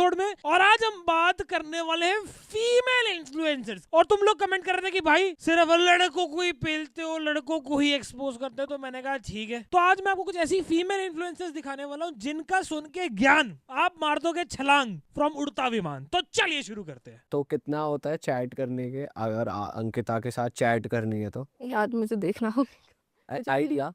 Episode में। और आज हम बात करने वाले हैं फीमेल इन्फ्लुएंसर्स। और तुम लोग कमेंट कर रहे थे कि भाई सिर्फ लड़कों को ही पेलते हो, लड़कों को ही एक्सपोज करते हो, तो मैंने कहा ठीक है। तो आज मैं आपको कुछ ऐसी फीमेल इन्फ्लुएंसर्स दिखाने वाला हूँ जिनका सुन के ज्ञान आप मार दोगे छलांग फ्रॉम उड़ता विमान। तो चलिए शुरू करते हैं। तो कितना होता है चैट करने के, अगर अंकिता के साथ चैट करनी है तो? याद मुझे देखना हो आइडिया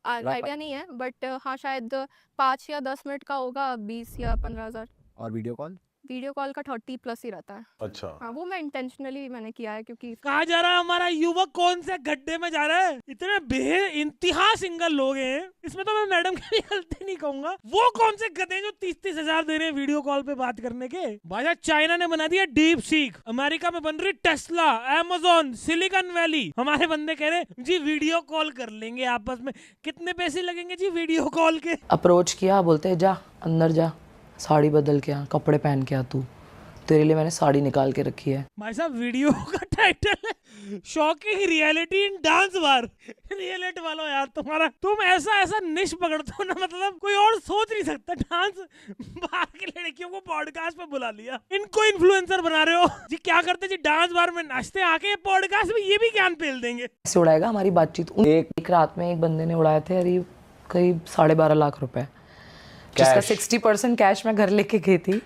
नहीं है, बट हाँ शायद 5 या 10 मिनट का होगा, 20 या 15,000। और वीडियो कॉल का 30+ ही रहता है। अच्छा हाँ, वो मैं इंटेंशनली मैंने किया है क्योंकि कहा जा रहा है हमारा युवक कौन से गड्ढे में जा रहा है। इतने बेइंतहा सिंगल लोग हैं इसमें, तो मैं मैडम की गलती नहीं कहूंगा। वो कौन से गधे जो 30-30 हजार दे रहे हैं वीडियो कॉल पे बात करने के। भाई चाइना ने बना दिया डीप सीक, अमेरिका में बन रही टेस्ला, अमेज़न, सिलिकॉन वैली। हमारे बंदे कह रहे जी वीडियो कॉल कर लेंगे आपस में, कितने पैसे लगेंगे जी वीडियो कॉल के। अप्रोच किया, बोलते हैं जा अंदर जा, साड़ी बदल के आ, कपड़े पहन के आ, तू तेरे लिए मैंने साड़ी निकाल के रखी है। भाई साहब वीडियो का टाइटल है shocking reality in dance bar. Reality वालों यार, तुम्हारा तुम ऐसा निश पकड़ते हो ना, मतलब कोई और सोच नहीं सकता। डांस बार की लड़कियों को पॉडकास्ट पे बुला लिया, इनको इन्फ्लुएंसर बना रहे हो जी। क्या करते जी, डांस बार में नाचते, आके पॉडकास्ट में ये भी ज्ञान पेल देंगे। ऐसे उड़ाएगा हमारी बातचीत। एक रात में एक बंदे ने उड़ाए थे करीब 12.5 लाख रुपए, जिसका 60% कैश मैं घर लेके गई थी।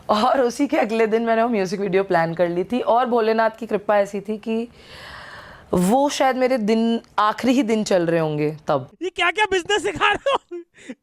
और उसी के अगले दिन मैंने वो म्यूजिक वीडियो प्लान कर ली थी। और भोलेनाथ की कृपा ऐसी थी कि वो शायद मेरे आखिरी ही दिन चल रहे होंगे तब। ये क्या क्या बिजनेस सिखा रहे हो?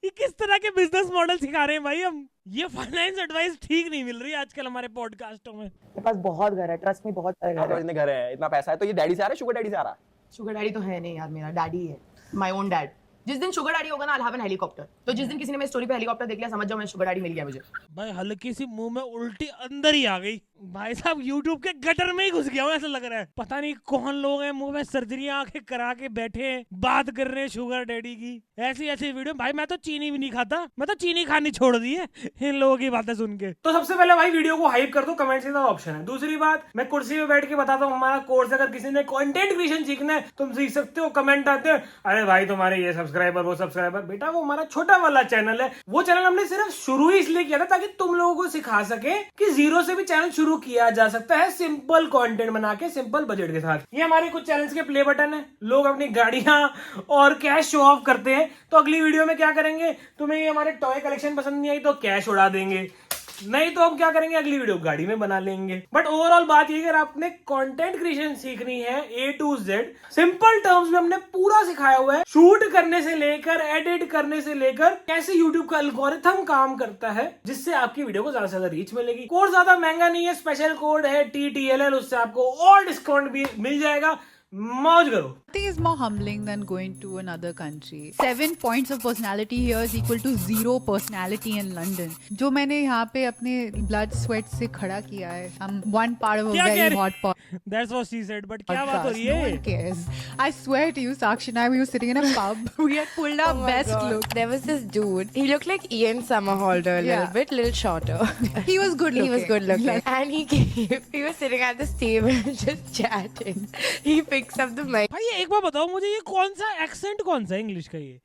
ये किस तरह के बिजनेस मॉडल सिखा रहे हैं भाई हम? ये फाइनेंस एडवाइस ठीक नहीं मिल रही आजकल हमारे पॉडकास्टों में। मेरे पास बहुत घर है, ट्रस्ट में, बहुत सारे घर है। इतने घर है, इतना पैसा है, तो ये डैडी से आ रहा है, शुगर डैडी से आ रहा है? शुगर डैडी तो है नहीं यार, मेरा डैडी है, माय ओन डैड। जिस दिन शुगर डैडी होगा ना, आई हैव एन हेलीकॉप्टर। तो जिस दिन किसी ने मेरी स्टोरी पे हेलीकॉप्टर देख लिया, समझ जाओ मैं शुगर डैडी मिल गया मुझे। भाई हल्की सी मुंह में उल्टी अंदर ही आ गई। भाई साहब यूट्यूब के गटर में ही घुस गया हूँ ऐसा लग रहा है। पता नहीं कौन लोग हैं मुंह में सर्जरियां आके करा के बैठे हैं, बात कर रहे हैं शुगर डैडी की। ऐसी वीडियो। भाई मैं तो चीनी भी नहीं खाता, मैं तो चीनी खानी छोड़ दी है इन लोगों की बातें सुन के। तो सबसे पहले भाई वीडियो को हाइप कर दो, कमेंट से ऑप्शन है। दूसरी बात, मैं कुर्सी पे बैठ के बताता हूँ हमारा कोर्स। अगर किसी ने कंटेंट क्रिएशन सीखना है तुम सीख सकते हो। कमेंट आते हैं अरे भाई तुम्हारे ये सब्सक्राइबर वो सब्सक्राइबर। बेटा वो हमारा छोटा वाला चैनल है, वो चैनल हमने सिर्फ शुरू ही इसलिए किया था ताकि तुम लोगों को सिखा सके कि जीरो से भी चैनल शुरू किया जा सकता है, सिंपल कंटेंट बना के, सिंपल बजट के साथ। ये हमारे कुछ चैनल्स के प्ले बटन है। लोग अपनी गाड़ियां और कैश शो ऑफ करते हैं, तो अगली वीडियो में क्या करेंगे, तुम्हें ये हमारे टॉय कलेक्शन पसंद नहीं आई तो कैश उड़ा देंगे, नहीं तो हम क्या करेंगे, अगली वीडियो गाड़ी में बना लेंगे। बट ओवरऑल बात ये, अगर आपने कंटेंट क्रिएशन सीखनी है A to Z, simple terms में हमने पूरा सिखाया हुआ है। शूट करने से लेकर एडिट करने से लेकर कैसे यूट्यूब का एल्गोरिथम काम करता है, जिससे आपकी वीडियो को ज्यादा से ज्यादा रीच मिलेगी। कोर्स ज्यादा महंगा नहीं है, स्पेशल कोड है TTLL, उससे आपको और डिस्काउंट भी मिल जाएगा। मौज करो। Nothing is more humbling than going to another country. 7 points of personality here is equal to 0 personality in London. जो मैंने यहाँ पे अपने blood sweat से खड़ा किया है, I'm one part of a very hot pot. That's what she said. But क्या बात हो रही है? No one cares. I swear to you, Sakshi and I, we were sitting in a pub. We had pulled our best look. There was this dude. He looked like Ian Somerhalder a little shorter. He was good looking. He was good looking. And he was sitting at this table just chatting. He picks up the mic. भाई एक बार बताओ मुझे, ये कौन सा accent कौन सा English का? ये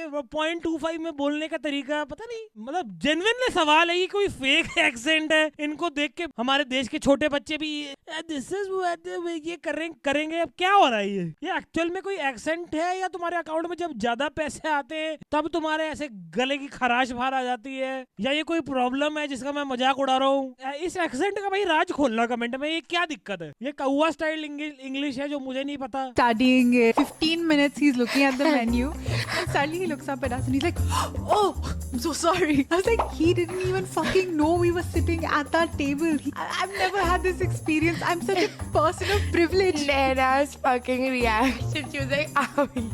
0.25 में बोलने का तरीका पता नहीं, मतलब जेन्युइनली सवाल है, ये कोई फेक एक्सेंट है? इनको देख के हमारे देश के छोटे बच्चे भी दिस इज ये करेंगे। अब क्या हो रहा है? ये एक्चुअल में कोई एक्सेंट है या तुम्हारे अकाउंट में जब ज्यादा पैसे आते हैं तब तुम्हारे ऐसे गले की खराश बाहर आ जाती है, या ये कोई प्रॉब्लम है जिसका मैं मजाक उड़ा रहा हूँ? इस एक्सेंट का भाई राज खोलना कमेंट में, ये क्या दिक्कत है? ये कौवा स्टाइल इंग्लिश है जो मुझे नहीं पता। Studying it. 15 minutes he's looking at the menu and suddenly he looks up at us and he's like, oh, I'm so sorry. I was like, he didn't even fucking know we were sitting at that table. I've never had this experience. I'm such a person of privilege. Naina's fucking reaction, she was like, I'm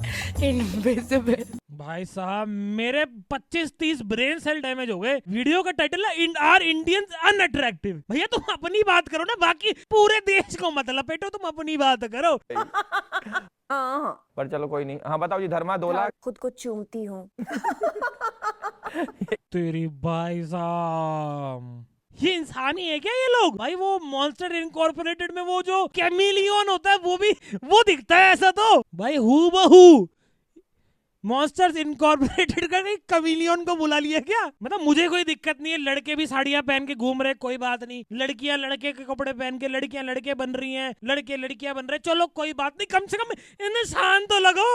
invisible. भाई साहब मेरे 25-30 brain cell damage हो गए। Video का title है are Indians unattractive. भैया तुम अपनी बात करो ना, बाकी पूरे देश को मत लपेटो, तुम अपनी बात करो। पर चलो कोई नहीं। हाँ बताओ जी धर्मा, 2 लाख। खुद को चूमती हूँ। तेरी भाई साहब, ये इंसानी है क्या ये लोग? भाई वो मॉन्स्टर इनकॉर्पोरेटेड में वो जो कैमिलियन होता है वो दिखता है ऐसा तो। भाई हूबहू मॉन्स्टर्स इनकॉर्पोरेटेड का कमीलियन को बुला लिया क्या? मतलब मुझे कोई दिक्कत नहीं है, लड़के भी साड़ियां पहन के घूम रहे, कोई बात नहीं। लड़कियां लड़के के कपड़े पहन के, लड़कियां लड़के बन रही हैं, लड़के लड़कियां बन रहे, चलो कोई बात नहीं, कम से कम इंसान तो लगो।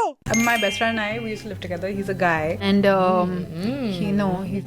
My best friend and I, we used to live together. He's a guy, and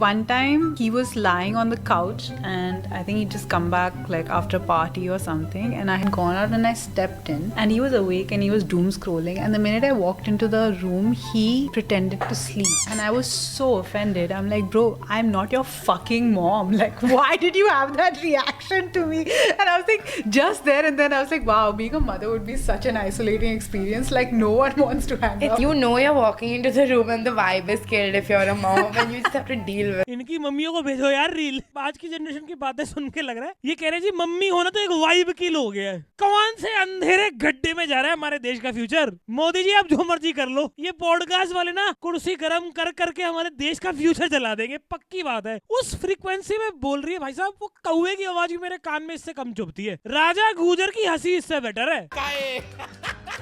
one time he was lying on the couch, and I think he just come back like after a party or something, and I had gone out and I stepped in, and he was awake and he was doom scrolling, and the minute I walked into the room, he pretended to sleep, and I was so offended. I'm like, bro, I'm not your fucking mom. Like, why did you have that reaction to me? And I was like, just there and then I was like, wow, being a mother would be such an isolating experience. Like, no one wants to hang out. You know you're walking into the room and the vibe is killed if you're a mom and you just have to deal with. इनकी मम्मियों को भेजो यार reel. आज की generation की बातें सुन के लग रहा है ये कह रहे जी मम्मी होना तो एक वाइब किल हो गया है। कौन से अंधेरे गड्ढे में जा रहा है हमारे देश का फ्यूचर? मोदी जी आप जो मर्जी कर लो, ये पॉडकास्ट वाले ना कुर्सी गर्म कर करके हमारे देश का फ्यूचर जला देंगे, पक्की बात है। उस फ्रीक्वेंसी में बोल रही है भाई साहब, वो कौवे की आवाज भी मेरे कान में इससे कम चुभती है। राजा गुजर की हंसी इससे बेटर है।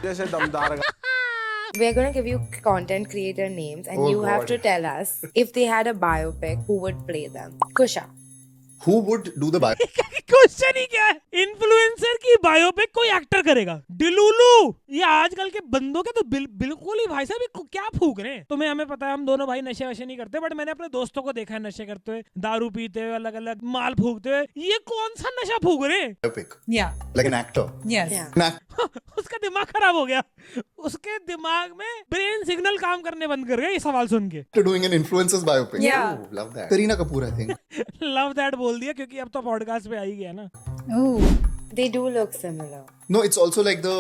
जैसे दमदार We're going to give you content creator names and you have to tell us if they had a biopic, who would play them. Kusha. Who would do the biopic? Question ही क्या है? Influencer की biopic कोई actor करेगा? डिलुलु ये आजकल के बंदों के तो बिल्कुल ही भाई साहब क्या फूक रहे हैं। तुम्हें हमें पता है हम दोनों भाई नशे वशे नहीं करते, बट मैंने अपने दोस्तों को देखा है नशे करते हुए, दारू पीते हुए, अलग अलग माल फूकते हुए। ये कौन सा नशा फूक रहे हैं? Biopic. Yeah. Like an actor. Yes. Yeah. उसका दिमाग खराब हो गया, उसके दिमाग में ब्रेन सिग्नल काम करने बंद कर गए ये सवाल सुन के। Doing an influencer's biopic. Yeah. Oh, love that. Kareena Kapoor, I think. Love that बोल दिया क्योंकि अब तो पॉडकास्ट पे आ ही गया ना। Ooh. They do look similar. No, it's also like the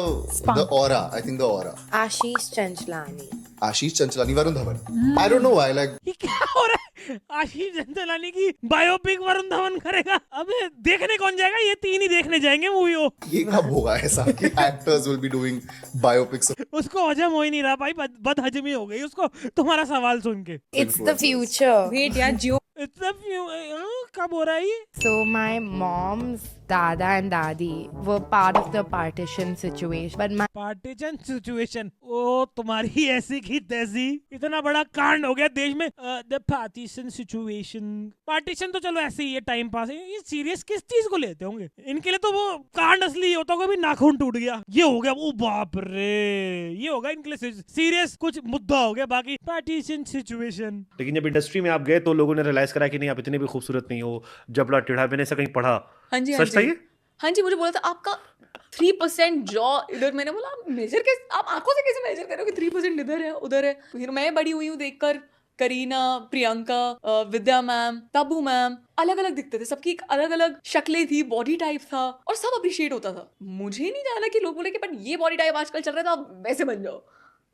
aura. I think the aura. Ashish Chanchlani. Ashish Chanchlani, Varun Dhawan. I don't know why. Like ये क्या हो रहा है? आशीष चंचलानी की बायोपिक वरुण धवन करेगा। अबे देखने कौन जाएगा? ये तीन ही देखने जाएंगे मूवी वो। ये कब होगा ऐसा कि actors will be doing biopics? उसको हजम हो ही नहीं रहा भाई, बदहजमी हो गई उसको तुम्हारा सवाल सुन के। It's the future. Wait, yeah, Geo. कब हो रहा है ये? So my mom's dada and dadi were part of the partition situation, but my partition situation. ओ तुम्हारी ऐसी की तैसी, इतना बड़ा कांड हो गया देश में। The partition situation. पार्टीशन तो चलो ऐसे ही है, टाइम पास है। ये सीरियस किस चीज को लेते होंगे? इनके लिए तो वो कांड असली होता होगा, भी नाखून टूट गया, ये हो गया, ओ बाप रे, ये होगा इनके लिए सीरियस कुछ मुद्दा हो गया। बाकी पार्टीशन सिचुएशन। लेकिन जब इंडस्ट्री में आप गए तो लोगों ने रियलाइज करा कि नहीं आप इतनी भी खूबसूरत नहीं हो, जबला टेढ़ा। मैंने ऐसा कहीं पढ़ा, हाँ जी, सच था ये? हाँ जी, मुझे बोला था आपका 3% जॉ इधर। मैंने बोला आप मेजर कैसे, आप आंखों से कैसे मेजर करोगे? 3% इधर है उधर है। फिर मैं बड़ी हुई हूँ देखकर, करीना, प्रियंका, विद्या मैम, तबू मैम अलग अलग दिखते थे, सबकी एक अलग अलग शक्लें थी, बॉडी टाइप था और सब अप्रिशिएट होता था। मुझे नहीं जाना कि लोग बोले कि बट ये बॉडी टाइप आजकल चल रहा है तो आप वैसे बन जाओ।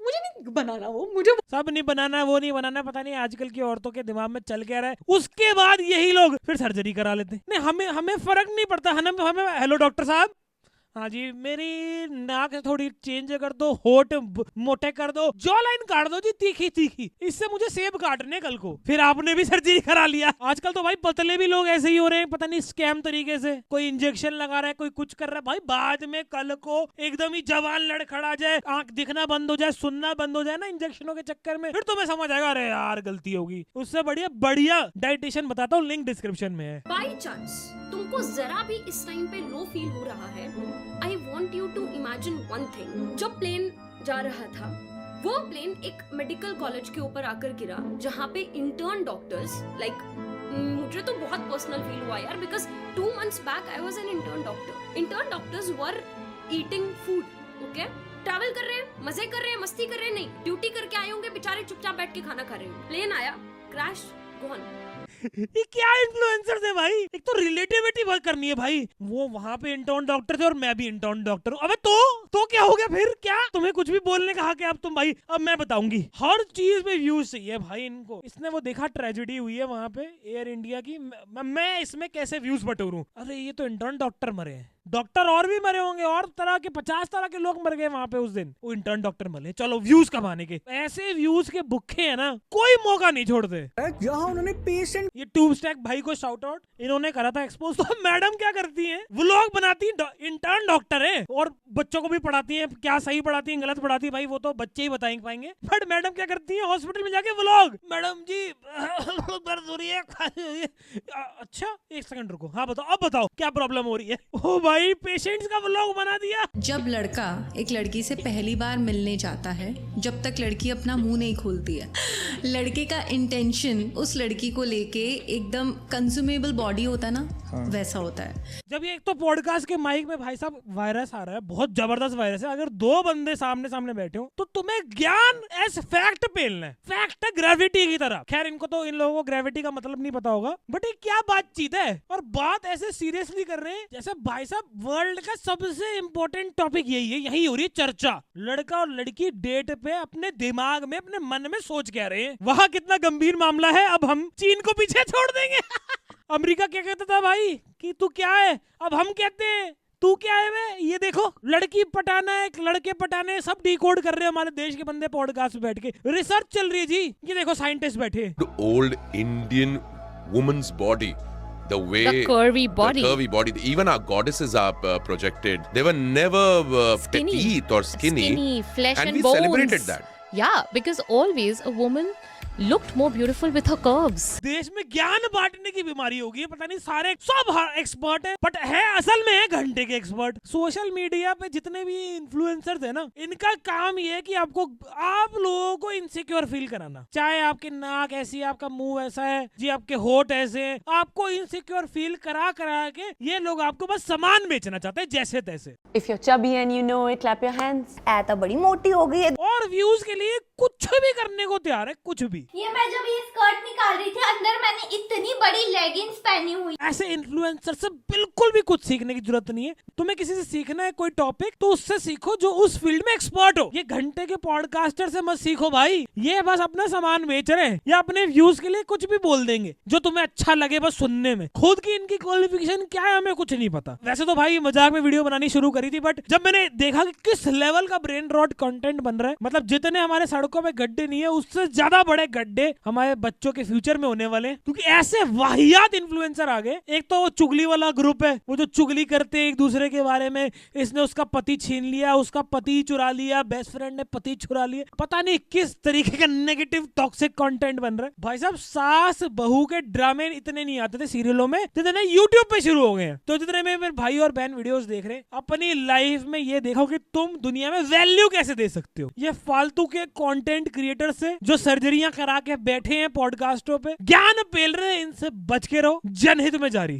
मुझे नहीं बनाना, वो मुझे सब नहीं बनाना, वो नहीं बनाना, पता नहीं आजकल की औरतों के दिमाग में चल क्या रहा है। उसके बाद यही लोग फिर सर्जरी करा लेते हैं। नहीं हमें फर्क नहीं पड़ता। हमें हेलो डॉक्टर साहब, हाँ जी मेरी नाक थोड़ी चेंज कर दो, होठ मोटे कर दो, जॉ लाइन काट दो जी तीखी तीखी, इससे मुझे सेब काटने कल को। फिर आपने भी सर्जरी करा लिया। आजकल तो भाई पतले भी लोग ऐसे ही हो रहे हैं, पता नहीं स्कैम तरीके से। कोई इंजेक्शन लगा रहा है, कोई कुछ कर रहा है। भाई बाद में कल को एकदम ही जवान लड़खड़ा जाए, आंख दिखना बंद हो जाए, सुनना बंद हो जाए ना इंजेक्शनों के चक्कर में, फिर तुम्हें समझ आएगा अरे यार गलती होगी। उससे बढ़िया डाइटिशियन बताता हूँ, लिंक डिस्क्रिप्शन में है। बाई चांस तुमको जरा भी इस टाइम पे लो फील हो रहा है, I want you to imagine one thing. जब प्लेन जा रहा था, वो प्लेन एक मेडिकल कॉलेज के ऊपर आकर गिरा, जहाँ पे इंटर्न डॉक्टर्स मुझे तो बहुत पर्सनल फील हुआ यार, because 2 months back I was an intern doctor. Intern doctors were eating food, okay? Travel कर रहे हैं, मजे कर रहे हैं, मस्ती कर रहे हैं, नहीं ड्यूटी करके आए होंगे बेचारे, चुपचाप बैठ के खाना खा रहे होंगे। प्लेन आया, क्रैश, गॉन। ये क्या इन्फ्लुएंसर्स है भाई? एक तो रिलेटिविटी वर्क करनी है भाई। वो वहां पे इंटर्न डॉक्टर थे और मैं भी इंटर्न डॉक्टर हूँ। अबे तो क्या हो गया फिर? क्या तुम्हें कुछ भी बोलने का हक है अब तुम भाई? अब मैं बताऊंगी, हर चीज में व्यूज चाहिए भाई इनको। इसने वो देखा ट्रेजेडी हुई है वहां पे एयर इंडिया की, मैं इसमें कैसे व्यूज बटोरूं? अरे ये तो इंटर्न डॉक्टर मरे हैं। डॉक्टर और भी मरे होंगे, और तरह के 50 तरह के लोग मर गए वहां पे उस दिन। वो इंटर्न डॉक्टर मरे, चलो व्यूज कमाने के। ऐसे व्यूज के भुक्खे है ना, कोई मौका नहीं छोड़ते। जहां उन्होंने पेशेंट, ये ट्यूब स्टैक भाई को शाउट आउट, इन्होंने करा था एक्सपोज। तो मैडम क्या करती है, व्लॉग बनाती है, इंटर्न डॉक्टर है और बच्चों को भी पढ़ाती है। क्या सही पढ़ाती है गलत पढ़ाती है भाई वो तो बच्चे ही बताएंगे पाएंगे, बट मैडम क्या करती है, हॉस्पिटल में जाके व्लॉग, मैडम जी दर्द हो रही है, अच्छा एक सेकंड रुको, हाँ बताओ, अब बताओ क्या प्रॉब्लम हो रही है। ओ भाई पेशेंट्स का व्लॉग बना दिया। जब लड़का एक लड़की से पहली बार मिलने जाता है, जब तक लड़की अपना मुंह नहीं खोलती है, लड़के का इंटेंशन उस लड़की को लेके एकदम कंज्यूमेबल बॉडी होता है ना, वैसा होता है। जब ये एक तो पॉडकास्ट के माइक में भाई साहब वायरस आ रहा है, बहुत जबरदस्त वायरस है। अगर दो बंदे सामने सामने बैठे हो तो तुम्हें ज्ञान एज फैक्ट पेलना है, फैक्ट है ग्रेविटी की तरह। खैर इनको तो, इन लोगों को ग्रेविटी का मतलब नहीं पता होगा, बट ये क्या बातचीत है, और बात ऐसे सीरियसली कर रहे हैं जैसे भाई साहब वर्ल्ड का सबसे इंपॉर्टेंट टॉपिक यही है, यही हो रही है चर्चा। लड़का और लड़की डेट पे अपने दिमाग में, अपने मन में सोच क्या रहे हैं, वहां कितना गंभीर मामला है। अब हम चीन को पीछे छोड़ देंगे। अमेरिका क्या कहता था भाई कि तू क्या है, अब हम कहते हैं तू क्या है वे। ये देखो लड़की पटाना है, लड़के पटाने है, सब डिकोड कर रहे हैं हमारे देश के बंदे पॉडकास्ट में बैठ के। रिसर्च चल रही है जी, ये देखो साइंटिस्ट बैठे। Old Indian women's body, the way the curvy body, even our goddesses are projected. They were never petite or skinny, flesh and we bones. celebrated that. Yeah, because always a woman looked more beautiful with her curves. देश में ज्ञान बांटने की बीमारी होगी, पता नहीं सारे सब एक्सपर्ट है, बट है असल में है घंटे के एक्सपर्ट। सोशल मीडिया पे जितने भी इन्फ्लुएंसर्स है ना, इनका काम ये है कि आपको, आप लोगों को इनसिक्योर फील कराना। चाहे आपकी नाक ऐसी है, आपका मुंह ऐसा है जी, आपके होठ ऐसे हैं, आपको इनसिक्योर फील करा करा के ये लोग आपको बस सामान बेचना चाहते हैं जैसे तैसे। If you're chubby and you know it, clap your hands. ऐ बड़ी मोटी हो गई है। और व्यूज के लिए कुछ भी करने को तैयार है, कुछ भी। ये मैं जब ये स्कर्ट निकाल रही थी, अंदर मैंने इतनी बड़ी लेगिंग्स पहनी हुई। ऐसे इन्फ्लुएंसर से बिल्कुल भी कुछ सीखने की जरूरत नहीं है। तुम्हें किसी से सीखना है कोई टॉपिक, तो उससे सीखो जो उस फील्ड में एक्सपर्ट हो। ये घंटे के पॉडकास्टर से मत सीखो भाई, ये बस अपना सामान बेच रहे हैं या अपने व्यूज के लिए कुछ भी बोल देंगे जो तुम्हें अच्छा लगे बस सुनने में। खुद की इनकी क्वालिफिकेशन क्या है हमें कुछ नहीं पता। वैसे तो भाई मजाक में वीडियो बनानी शुरू करी थी, बट जब मैंने देखा कि किस लेवल का ब्रेन रॉट कंटेंट बन रहा है, मतलब जितने हमारे सड़कों पे गड्ढे नहीं है उससे ज्यादा बड़े गड्ढे हमारे बच्चों के फ्यूचर में होने वाले हैं, क्योंकि ऐसे वाहियात इन्फ्लुएंसर आ गए। एक तो वो चुगली वाला ग्रुप है, वो जो चुगली करते हैं एक दूसरे के बारे में, इसने उसका पति छीन लिया, उसका पति चुरा लिया, बेस्ट फ्रेंड ने पति चुरा लिया, पता नहीं किस तरीके का नेगेटिव टॉक्सिक कंटेंट बन रहा है। भाई साहब सास बहू के ड्रामे इतने नहीं आते थे सीरियलों में, जितने यूट्यूब पे शुरू हो गए हैं। तो जितने में मेरे भाई और बहन वीडियोस देख रहे हैं, अपनी लाइफ में ये देखो कि तुम दुनिया में वैल्यू कैसे दे सकते हो। ये फालतू के कंटेंट क्रिएटर से जो सर्जरियां करा के बैठे हैं पॉडकास्टों पे, ज्ञान पेल रहे हैं, इनसे बच के रहो। जनहित में जारी।